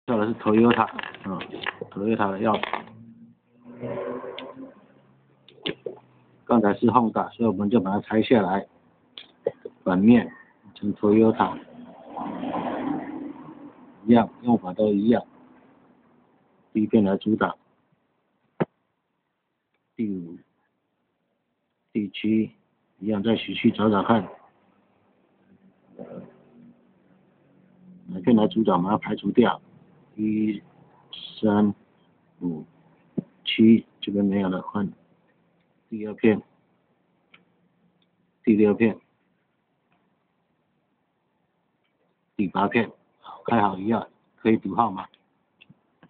跳的是 Toyota，Toyota 的钥匙。刚才是 Honda，所以我们就把它拆下来，反面成 Toyota， 一样，用法都一样。第一片来阻挡，第5、第7一样，再仔细找找看，哪片来阻挡，把它排除掉。1、3、5、7，这边没有了，换第2片、第6片、第8片，好，开好一样，可以读号码。